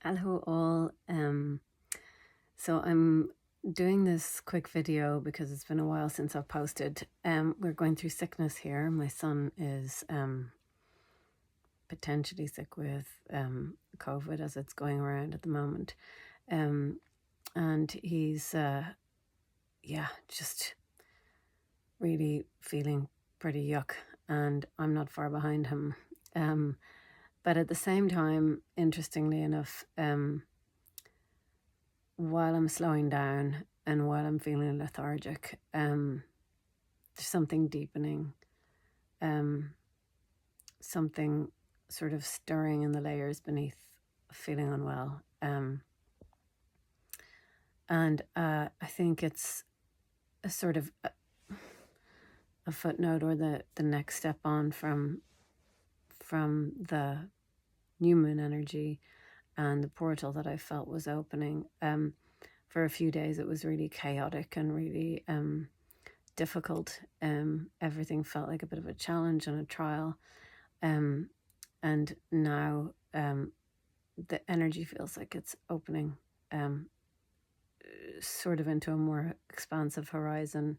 Hello all. So I'm doing this quick video because it's been a while since I've posted. We're going through sickness here. My son is potentially sick with COVID as it's going around at the moment. And he's just really feeling pretty yuck, and I'm not far behind him. But at the same time, interestingly enough, while I'm slowing down and while I'm feeling lethargic, there's something deepening, something sort of stirring in the layers beneath feeling unwell. And I think it's a sort of a footnote, or the next step on from the new moon energy and the portal that I felt was opening. For a few days it was really chaotic and really difficult. Everything felt like a bit of a challenge and a trial. And now the energy feels like it's opening sort of into a more expansive horizon,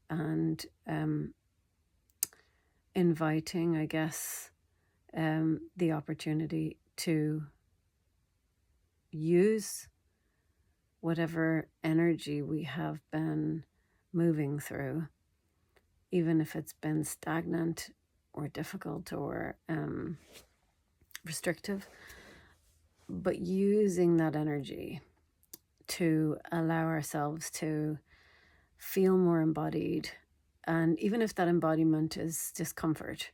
and inviting, I guess, the opportunity to use whatever energy we have been moving through, even if it's been stagnant or difficult or restrictive, but using that energy to allow ourselves to feel more embodied. And even if that embodiment is discomfort,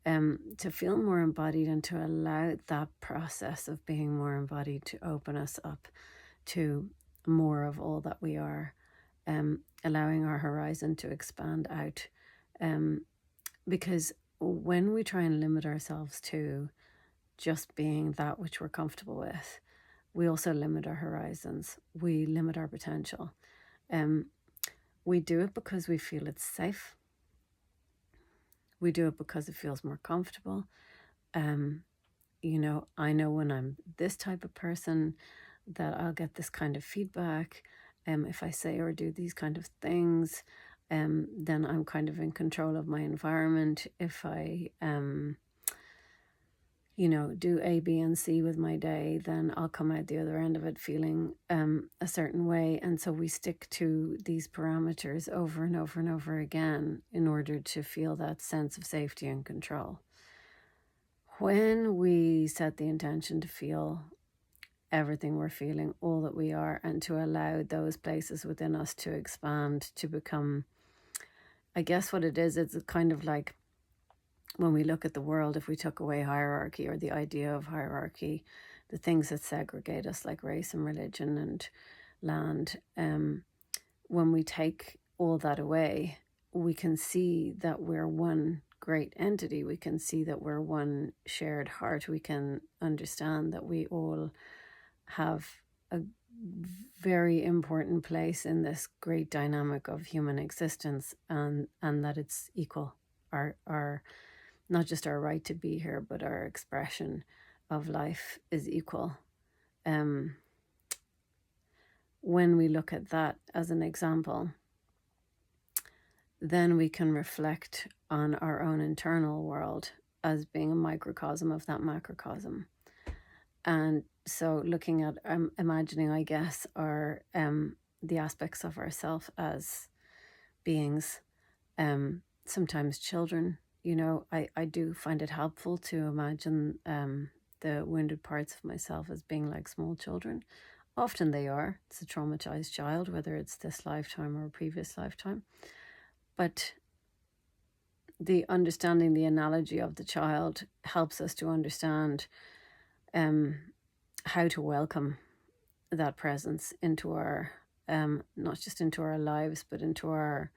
to feel more embodied and to allow that process of being more embodied to open us up to more of all that we are, allowing our horizon to expand out. Because when we try and limit ourselves to just being that which we're comfortable with, we also limit our horizons. We limit our potential. We do it because we feel it's safe. We do it because it feels more comfortable. I know when I'm this type of person that I'll get this kind of feedback. If I say or do these kind of things, then I'm kind of in control of my environment. If I do A, B, and C with my day, then I'll come out the other end of it feeling a certain way. And so we stick to these parameters over and over and over again in order to feel that sense of safety and control. When we set the intention to feel everything we're feeling, all that we are, and to allow those places within us to expand, to become, I guess what it is, it's kind of like when we look at the world, if we took away hierarchy or the idea of hierarchy, the things that segregate us like race and religion and land, when we take all that away, we can see that we're one great entity. We can see that we're one shared heart. We can understand that we all have a very important place in this great dynamic of human existence, and that it's equal. Our not just our right to be here, but our expression of life is equal. When we look at that as an example, then we can reflect on our own internal world as being a microcosm of that macrocosm. And so looking at, imagining, I guess, our the aspects of ourself as beings, sometimes children. I do find it helpful to imagine the wounded parts of myself as being like small children. Often they are. It's a traumatized child, whether it's this lifetime or a previous lifetime. But the understanding, the analogy of the child helps us to understand how to welcome that presence into our, not just into our lives, but into our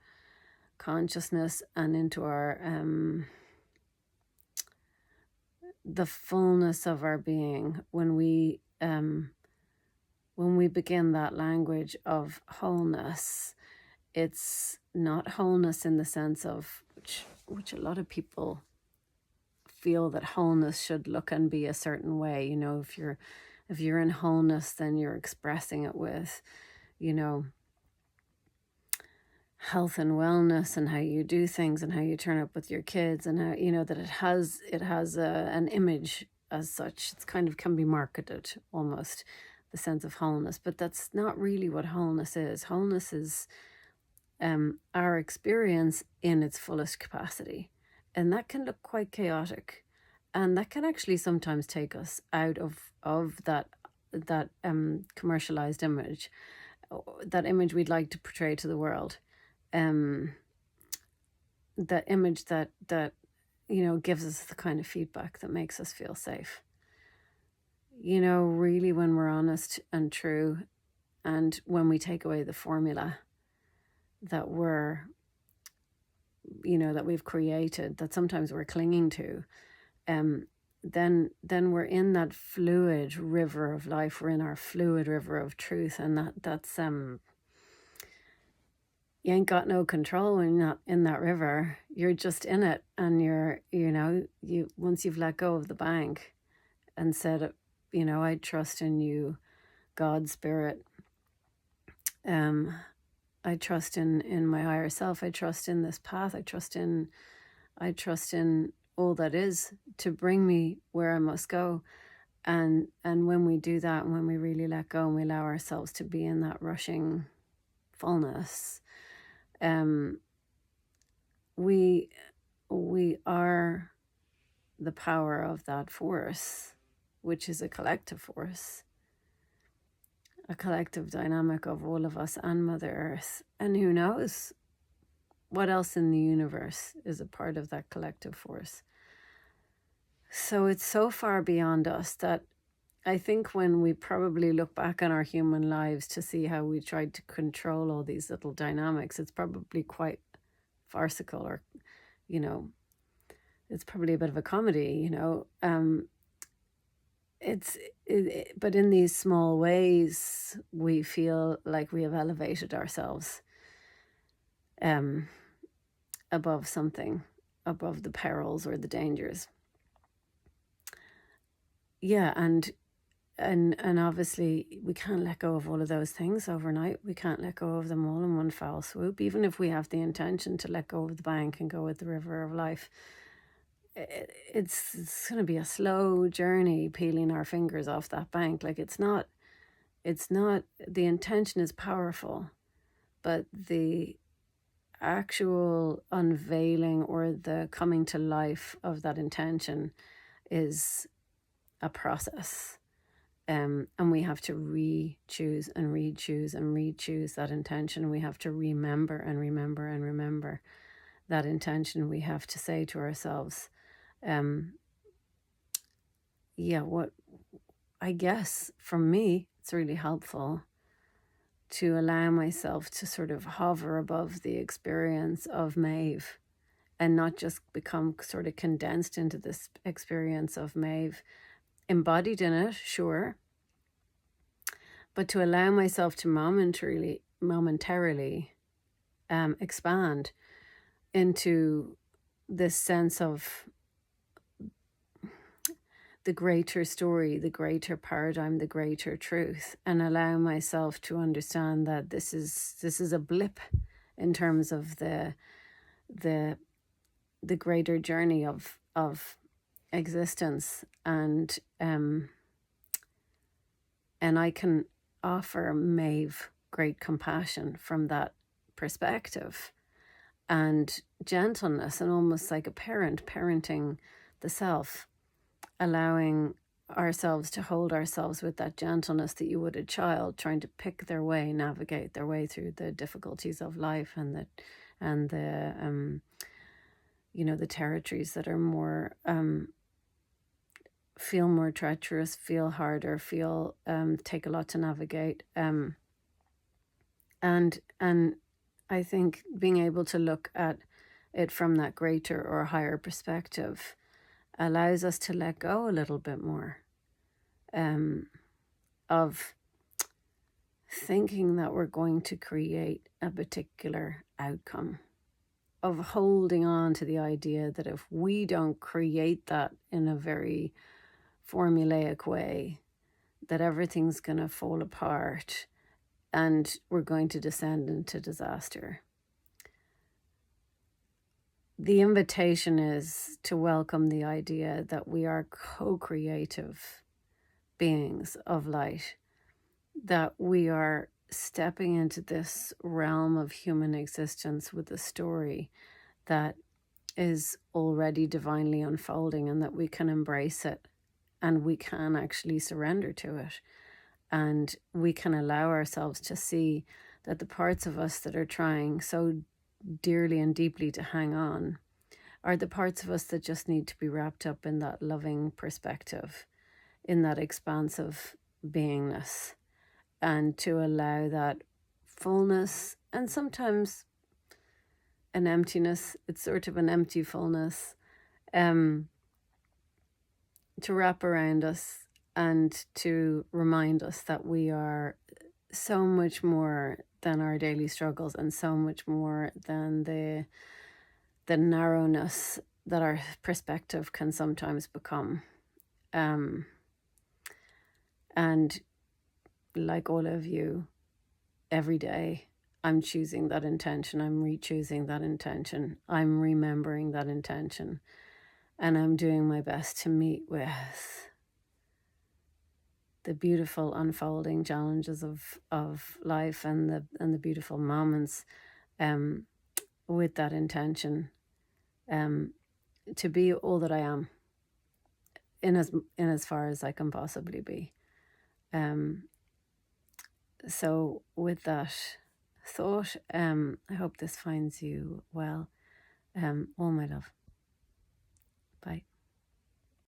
consciousness and into our the fullness of our being. When we begin that language of wholeness, it's not wholeness in the sense of which a lot of people feel that wholeness should look and be a certain way. If you're If you're in wholeness, then you're expressing it with, health and wellness, and how you do things, and how you turn up with your kids, and how, that it has an image as such. It's kind of can be marketed almost, the sense of wholeness, but that's not really what wholeness is. Wholeness is our experience in its fullest capacity, and that can look quite chaotic, and that can actually sometimes take us out of that commercialized image, that image we'd like to portray to the world, that image that gives us the kind of feedback that makes us feel safe. Really, when we're honest and true, and when we take away the formula that we've created, that sometimes we're clinging to, then we're in that fluid river of life. We're in our fluid river of truth, and that's you ain't got no control when you're not in that river. You're just in it, and you once you've let go of the bank and said, I trust in you, God, Spirit. I trust in my higher self. I trust in this path. I trust in all that is to bring me where I must go. And when we do that, and when we really let go and we allow ourselves to be in that rushing fullness, we are the power of that force, which is a collective force, a collective dynamic of all of us and Mother Earth. And who knows what else in the universe is a part of that collective force. So it's so far beyond us that I think when we probably look back on our human lives to see how we tried to control all these little dynamics, it's probably quite farcical, or, it's probably a bit of a comedy, but in these small ways, we feel like we have elevated ourselves above something, above the perils or the dangers. Yeah, and obviously we can't let go of all of those things overnight. We can't let go of them all in one foul swoop. Even if we have the intention to let go of the bank and go with the river of life, it's going to be a slow journey peeling our fingers off that bank. Like it's not, the intention is powerful, but the actual unveiling or the coming to life of that intention is a process. And we have to re-choose and re-choose and re-choose that intention. We have to remember and remember and remember that intention. We have to say to ourselves, what I guess for me, it's really helpful to allow myself to sort of hover above the experience of Maeve, and not just become sort of condensed into this experience of Maeve, embodied in it, sure, but to allow myself to momentarily expand into this sense of the greater story, the greater paradigm, the greater truth, and allow myself to understand that this is a blip in terms of the greater journey of existence, and I can offer Maeve great compassion from that perspective, and gentleness, and almost like a parent parenting the self, allowing ourselves to hold ourselves with that gentleness that you would a child trying to pick their way, navigate their way through the difficulties of life, and the the territories that are more feel more treacherous, feel harder, feel take a lot to navigate, and I think being able to look at it from that greater or higher perspective allows us to let go a little bit more of thinking that we're going to create a particular outcome, of holding on to the idea that if we don't create that in a very formulaic way, that everything's going to fall apart and we're going to descend into disaster. The invitation is to welcome the idea that we are co-creative beings of light, that we are stepping into this realm of human existence with a story that is already divinely unfolding, and that we can embrace it and we can actually surrender to it, and we can allow ourselves to see that the parts of us that are trying so dearly and deeply to hang on are the parts of us that just need to be wrapped up in that loving perspective, in that expansive beingness, and to allow that fullness and sometimes an emptiness, it's sort of an empty fullness, to wrap around us and to remind us that we are so much more than our daily struggles, and so much more than the narrowness that our perspective can sometimes become. And like all of you, every day I'm choosing that intention, I'm re-choosing that intention, I'm remembering that intention, and I'm doing my best to meet with the beautiful unfolding challenges of life, and the beautiful moments, with that intention, to be all that I am, in as far as I can possibly be. So with that thought, I hope this finds you well. All my love. Bye.